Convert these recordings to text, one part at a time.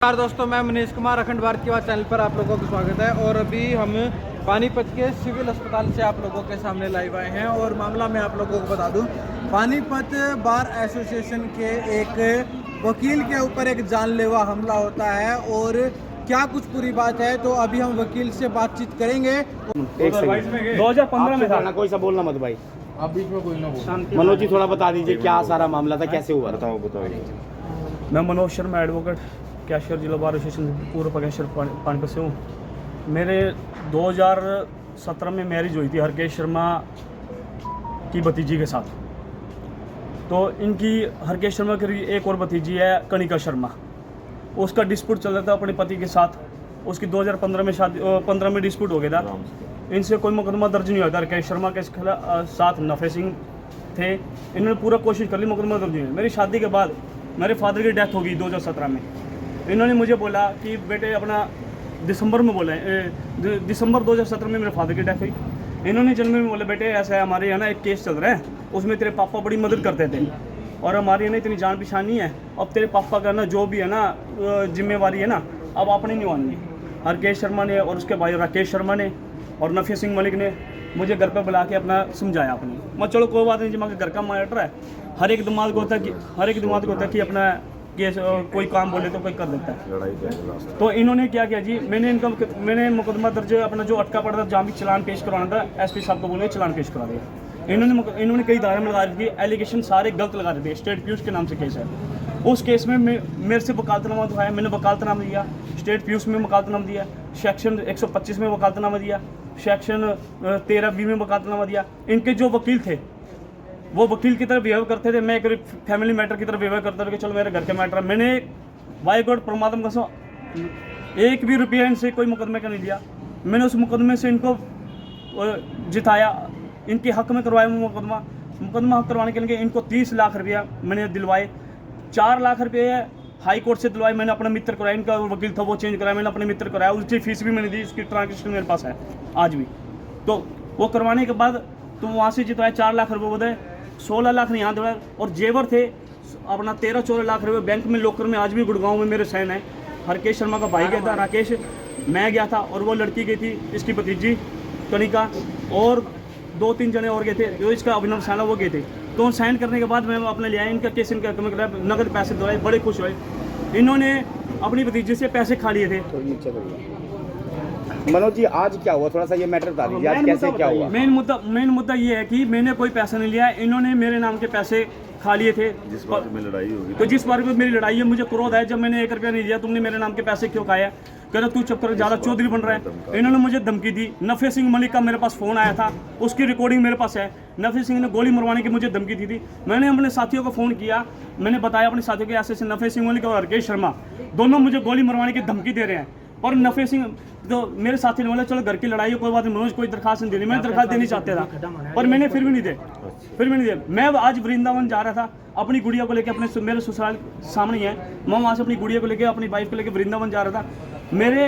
नमस्कार दोस्तों, मैं मनीष कुमार अखंड भारत की बात चैनल पर आप लोगों का स्वागत है। और अभी हम पानीपत के सिविल अस्पताल से आप लोगों के सामने लाइव आए हैं। और मामला मैं आप लोगों को बता दूं, पानीपत बार एसोसिएशन के एक वकील के ऊपर एक जानलेवा हमला होता है। और क्या कुछ पूरी बात है तो अभी हम वकील से बातचीत करेंगे। 2015 में था ना, कोई सा बोलना मत भाई, आप बीच में कोई ना बोल। मनोज जी थोड़ा बता दीजिए क्या सारा मामला था, कैसे हुआ? बताओ। मैं मनोज शर्मा एडवोकेट कैशियर जिला बार एसोसिएशन पूर्व कैशियर पानीपत से हूँ। मेरे 2017 में मैरिज हुई थी हरकेश शर्मा की भतीजी के साथ। तो इनकी हरकेश शर्मा की एक और भतीजी है कनिका शर्मा, उसका डिस्प्यूट चल रहा था अपने पति के साथ। उसकी 2015 में शादी 15 में डिस्प्यूट हो गया था। इनसे कोई मुकदमा दर्ज नहीं हुआ था। हरकेश शर्मा के साथ नफे सिंह थे, इन्होंने पूरा कोशिश कर ली, मुकदमा दर्ज नहीं हुआ। मेरी शादी के बाद मेरे फादर की डेथ हो गई 2017 में। इन्होंने मुझे बोला कि बेटे अपना दिसंबर में बोला दिसंबर 2017 में मेरे फादर की डेथ हुई। इन्होंने जनवरी में बोला बेटे ऐसा है, हमारे यहाँ ना एक केस चल रहा है, उसमें तेरे पापा बड़ी मदद करते थे और हमारी है ना इतनी जान पहचान नहीं है। अब तेरे पापा का ना जो भी है ना जिम्मेवारी है ना, अब आपने नहीं माननी। हरकेश शर्मा ने और उसके भाई राकेश शर्मा ने और नफी सिंह मलिक ने मुझे घर पर बुला के अपना समझाया अपनी। मैं चलो कोई बात नहीं, जमा के घर का मैटर है। हर एक दिमाग को होता है कि अपना केस कोई काम बोले तो कोई कर देता है। तो इन्होंने क्या किया जी, मैंने मुकदमा दर्ज अपना जो अटका पड़ा था, जहाँ भी चलान पेश करवाना था, एसपी साहब को बोले चलान पेश करा दिया। इन्होंने कई धारा में लगा रही थी, एलिगेशन सारे गलत लगा रहे थे। स्टेट पीयूष के नाम से केस है। उस केस में मेरे से वकालतनामा दिखाया, मैंने वकालतनामा दिया, स्टेट पीयूष में वकालतनामा दिया, सेक्शन 125 में वकालतनामा दिया, सेक्शन 13B में वकालतनामा दिया। इनके जो वकील थे वो वकील की तरफ बिहेव करते थे, मैं एक फैमिली मैटर की तरफ बिहेव करता था कि चलो मेरे घर के मैटर है। मैंने बाय गॉड परमात्मा कसम एक भी रुपया इनसे कोई मुकदमे का नहीं लिया। मैंने उस मुकदमे से इनको जिताया, इनके हक में करवाया मुकदमा हक करवाने के लिए इनको 30 लाख रुपया मैंने दिलवाए। 4 लाख रुपये हाई कोर्ट से दिलवाए, मैंने अपना मित्र कराया, इनका वकील था वो चेंज कराया, मैंने अपने मित्र कराया, उसकी फीस भी मैंने दी, उसकी ट्रांजेक्शन मेरे पास है आज भी। तो वो करवाने के बाद तो वहाँ से जितवाया 4 लाख रुपये बोले, 16 लाख नहीं यहाँ दिलवाया। और जेवर थे अपना 13-14 लाख रुपये बैंक में लॉकर में आज भी गुड़गांव में मेरे साइन है। हरकेश शर्मा का भाई गया था राकेश, मैं गया था और वो लड़की गई थी इसकी भतीजी कनिका, और 2-3 जने और गए थे, जो इसका अभिनव साना वो गए थे। तो साइन करने के बाद मैं अपने लिया इनका केस, इनका नगद पैसे दिलवाए, बड़े खुश हुए। इन्होंने अपनी भतीजी से पैसे खा लिए थे। मनोज जी आज क्या हुआ, थोड़ा सा ये मैटर बता दीजिए, आज कैसे क्या हुआ? मेन मुद्दा ये है कि मैंने कोई पैसा नहीं लिया, इन्होंने मेरे नाम के पैसे खा लिए थे। जिस बात में लड़ाई होगी तो जिस बार में मेरी लड़ाई है, मुझे क्रोध है, जब मैंने 1 रुपया नहीं दिया तुमने मेरे नाम के पैसे क्यों खाया? कह रहा तू चुप कर, ज़्यादा चौधरी बन रहा है। इन्होंने मुझे धमकी दी। नफे सिंह मलिक का मेरे पास फ़ोन आया था, उसकी रिकॉर्डिंग मेरे पास है। नफे सिंह ने गोली मरवाने की मुझे धमकी दी थी। मैंने अपने साथियों को फ़ोन किया, मैंने बताया अपने साथियों के ऐसे नफे सिंह मलिक और हरकेश शर्मा दोनों मुझे गोली मरवाने की धमकी दे रहे हैं। और नफे सिंह तो मेरे साथी ने बोला चलो घर की लड़ाई है कोई बात नहीं, मनोज कोई दरखास्त नहीं देनी। मैं दरखास्त देनी चाहता था पर मैंने फिर भी नहीं दिए। मैं आज वृंदावन जा रहा था अपनी गुड़िया को लेकर, अपने मेरे ससुराल सामने ही है, मैं वहाँ से अपनी गुड़िया को लेकर अपनी वाइफ को लेकर वृंदावन जा रहा था। मेरे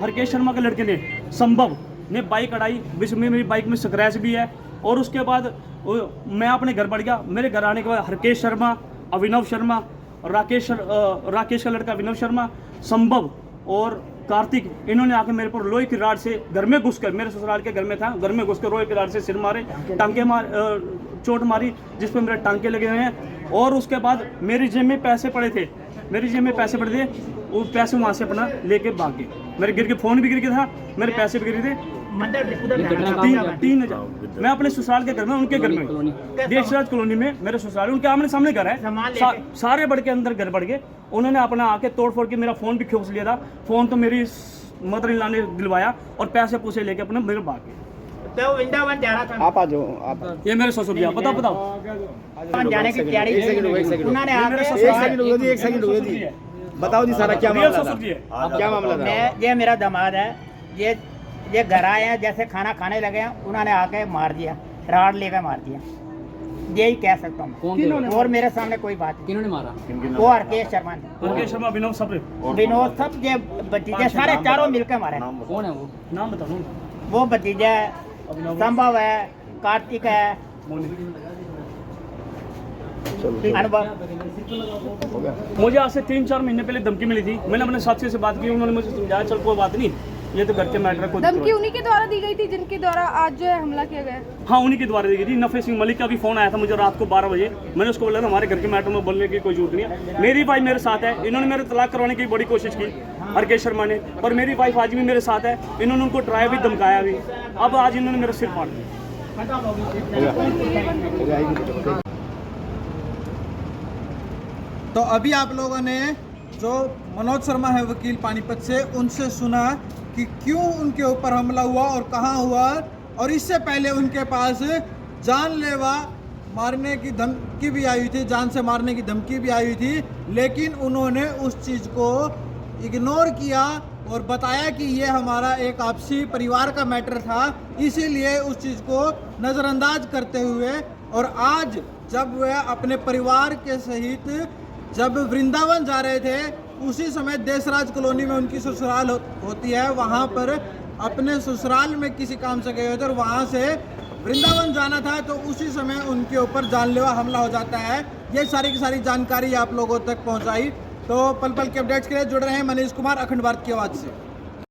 हरकेश शर्मा के लड़के ने संभव ने बाइक अड़ाई, जिसमें मेरी बाइक में स्क्रैच भी है। और उसके बाद मैं अपने घर बढ़ गया। मेरे घर आने के बाद हरकेश शर्मा, अभिनव शर्मा, राकेश का लड़का अभिनव शर्मा, संभव और कार्तिक, इन्होंने आके मेरे पर लोहे की राड से घर में घुसकर, मेरे ससुराल के घर में था, घर में घुसकर लोहे की राड से सिर मारे, चोट मारी, जिस पर मेरे टांके लगे हुए हैं। और उसके बाद मेरी जेब में पैसे पड़े थे, वो पैसे वहाँ से अपना लेके भाग गए। मेरे गिर के फ़ोन भी गिर गया था, मेरे पैसे भी गिरे थे 3,000। मैं अपने ससुराल के घर में, उनके घर में, देशराज कॉलोनी में मेरे ससुराल, उनके आमने सामने घर है। सारे बढ़ के अंदर घर बढ़ गए। उन्होंने अपना आके तोड़ फोड़ के मेरा फ़ोन भी खींच लिया था। फ़ोन तो मेरी मदर इन लॉ ने दिलवाया और पैसे पूसे लेके अपने मेरे भाग गए। तो वृंदावन जा रहा था। आप आ जाओ। आप ये मेरे ससुर जी, बताओ जाने की तैयारी, उन्होंने एक सेकंड रुको जी, बताओ जी सारा क्या मामला था? क्या मामला था? ये मेरा दामाद है, ये घर आए हैं, जैसे खाना खाने लगे हैं, उन्होंने आके मार दिया, राड लेकर मार दिया। यही कह सकता हूँ। और मेरे सामने कोई बात नहीं। किन्होंने मारा? वो हरकेश शर्मा ने, हरकेश शर्मा, विनोद सब ये भतीजे सारे चारों मिलकर मारे। कौन है वो? नाम बताओ। वो भतीजा है, संभव है, कार्तिक है, अनुभव। हो गया। मुझे आज से 3-4 महीने पहले धमकी मिली थी। मैंने अपने साथी से बात की, उन्होंने मुझे समझाया चल कोई बात नहीं, ये तो घर के मैटर को। धमकी उन्हीं के द्वारा दी गई थी जिनके द्वारा आज जो है हमला किया गया? हाँ, उन्हीं के द्वारा दी गई थी। नफे सिंह मलिक का भी फोन आया था मुझे रात को 12 बजे। मैंने उसको बोला हमारे घर के मैटर में बोलने की कोई जरूरत नहीं है। मेरी वाइफ मेरे साथ है, इन्होंने मेरे तलाक करवाने की बड़ी कोशिश की हरकेश शर्मा ने, पर मेरी वाइफ आज भी मेरे साथ है। इन्होंने उनको ड्राइव भी धमकाया भी, अब आज इन्होंने मेरा सिर फाड़ दिया। तो अभी आप लोगों ने जो मनोज शर्मा है वकील पानीपत से, उनसे सुना कि क्यों उनके ऊपर हमला हुआ और कहाँ हुआ, और इससे पहले उनके पास जानलेवा मारने की धमकी भी आई हुई थी, जान से मारने की धमकी भी आई हुई थी, लेकिन उन्होंने उस चीज़ को इग्नोर किया और बताया कि ये हमारा एक आपसी परिवार का मैटर था, इसीलिए उस चीज़ को नज़रअंदाज करते हुए, और आज जब वह अपने परिवार के सहित जब वृंदावन जा रहे थे, उसी समय देशराज कॉलोनी में उनकी ससुराल होती है, वहाँ पर अपने ससुराल में किसी काम से गए थे और वहाँ से वृंदावन जाना था, तो उसी समय उनके ऊपर जानलेवा हमला हो जाता है। ये सारी की सारी जानकारी आप लोगों तक पहुँचाई। तो पल पल के अपडेट्स के लिए जुड़ रहे हैं मनीष कुमार, अखंड भारत की आवाज़ से।